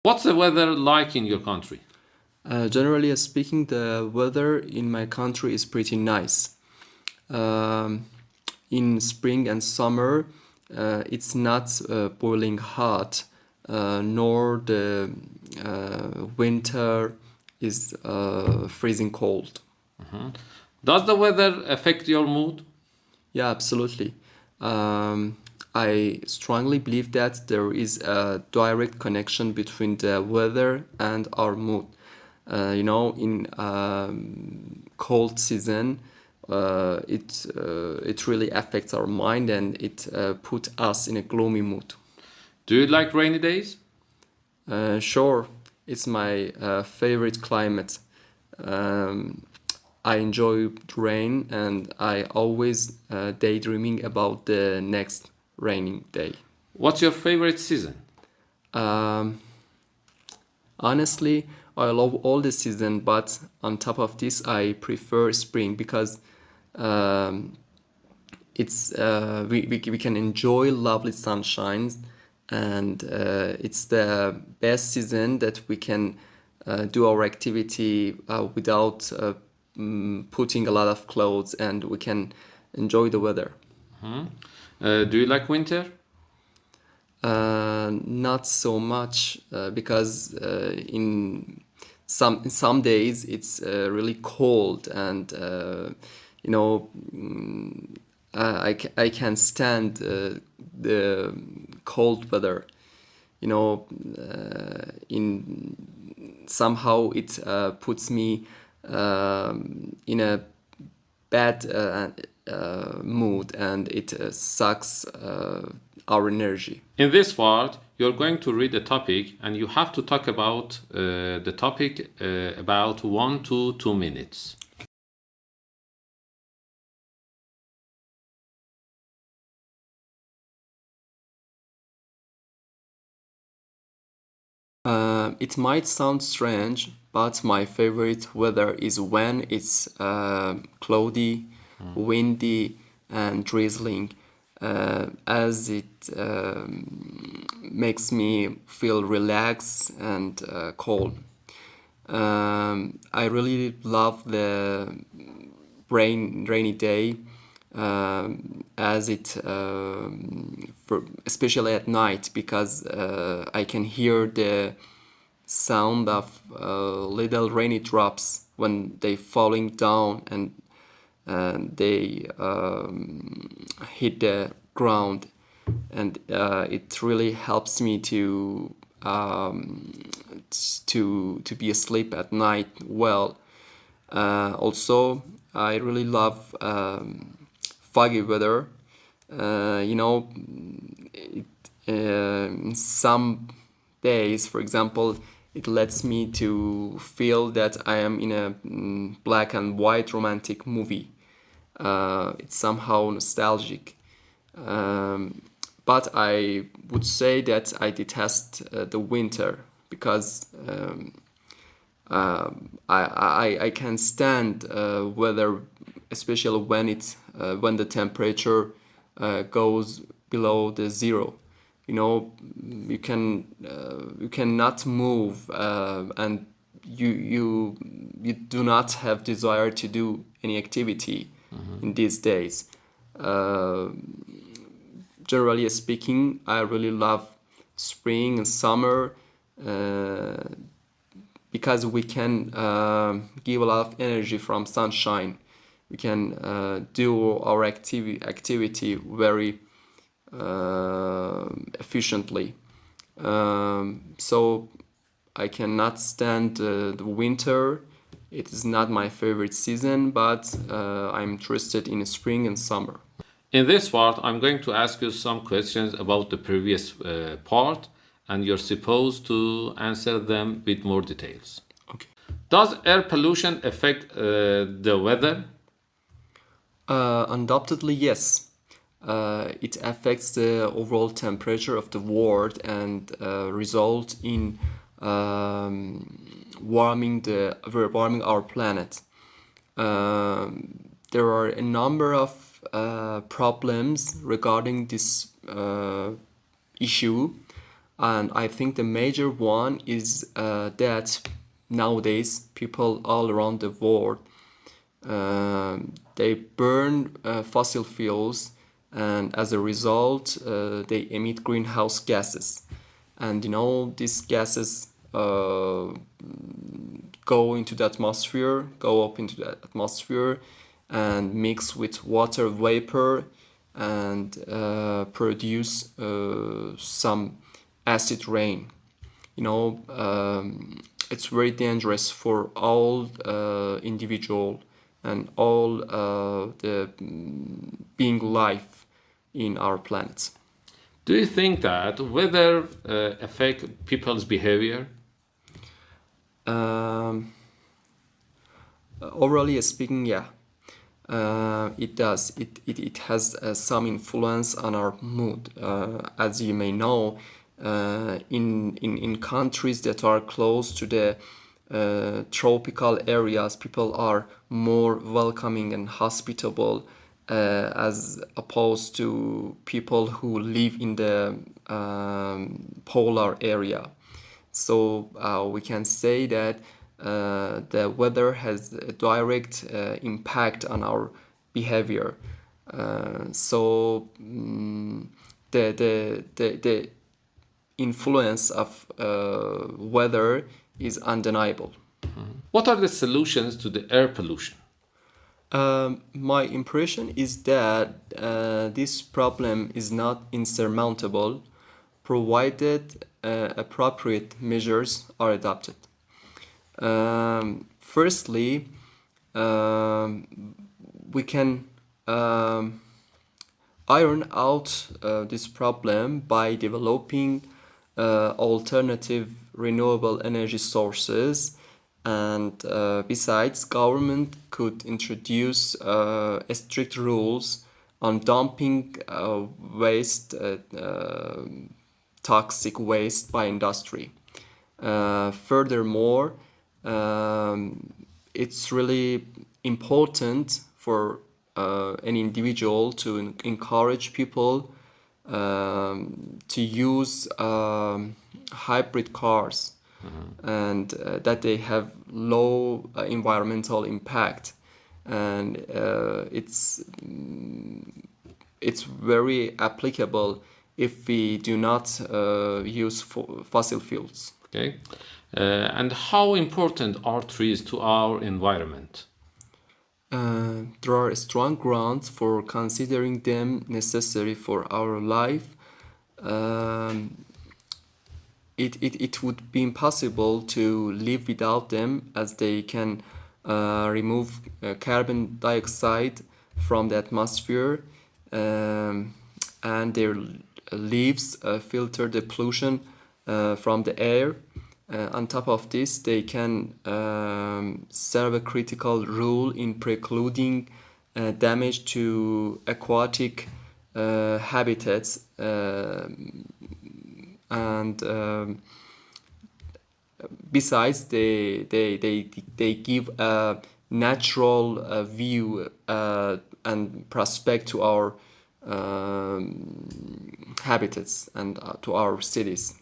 What's the weather like in your country? Generally speaking, the weather in my country is pretty nice. In spring and summer, it's not boiling hot, nor the winter is freezing cold. Does the weather affect your mood? Yeah, absolutely. I strongly believe that there is a direct connection between the weather and our mood. In cold season, it really affects our mind and it put us in a gloomy mood. Do you like rainy days? Sure, it's my favorite climate. I enjoy rain and I always daydreaming about the next raining day. What's your favorite season? Honestly, I love all the season, but on top of this, I prefer spring because it's we can enjoy lovely sunshine, and it's the best season that we can do our activity without putting a lot of clothes, and we can enjoy the weather. Do you like winter? Not so much because in some days it's really cold and I can stand the cold weather. In somehow it puts me in a bad mood and it sucks our energy. In this part, you're going to read a topic and you have to talk about the topic about 1 to 2 minutes. It might sound strange, but my favorite weather is when it's cloudy, windy, and drizzling, as it makes me feel relaxed and calm. I really love the rainy day as it especially at night because I can hear the sound of little rainy drops when they falling down and they hit the ground, and it really helps me to be asleep at night well. Also, I really love foggy weather. Some days, for example, it lets me to feel that I am in a black and white romantic movie. It's somehow nostalgic. But I would say that I detest the winter because I can stand weather, especially when the temperature goes below the zero. You cannot move and you do not have desire to do any activity in these days. Generally speaking, I really love spring and summer because we can give a lot of energy from sunshine. We can do our activity very efficiently. So I cannot stand the winter. It is not my favorite season, but I'm interested in spring and summer. In this part, I'm going to ask you some questions about the previous part, and you're supposed to answer them with more details. Okay. Does air pollution affect the weather? Undoubtedly, yes. It affects the overall temperature of the world and result in warming our planet. There are a number of problems regarding this issue. And I think the major one is that nowadays people all around the world they burn fossil fuels, and as a result they emit greenhouse gases. And these gases go into the atmosphere, go up into the atmosphere and mix with water vapor and produce some acid rain. It's very dangerous for all individual and all the being life in our planet. Do you think that weather affect people's behavior? Overall speaking, yeah. It does. It has some influence on our mood. As you may know, in countries that are close to the tropical areas, people are more welcoming and hospitable as opposed to people who live in the polar area. So we can say that the weather has a direct impact on our behavior. The influence of weather is undeniable. What are the solutions to the air pollution? My impression is that this problem is not insurmountable, provided appropriate measures are adopted. Firstly, we can iron out this problem by developing alternative renewable energy sources, and besides, government could introduce strict rules on dumping waste, toxic waste by industry. Furthermore, it's really important for an individual to encourage people to use hybrid cars, and that they have low environmental impact, and it's very applicable if we do not use fossil fuels. Okay, and how important are trees to our environment? There are strong grounds for considering them necessary for our life. It would be impossible to live without them, as they can remove carbon dioxide from the atmosphere, and their leaves filter the pollution from the air. On top of this, they can serve a critical role in precluding damage to aquatic habitats, and besides, they give a natural view and prospect to our habitats and to our cities.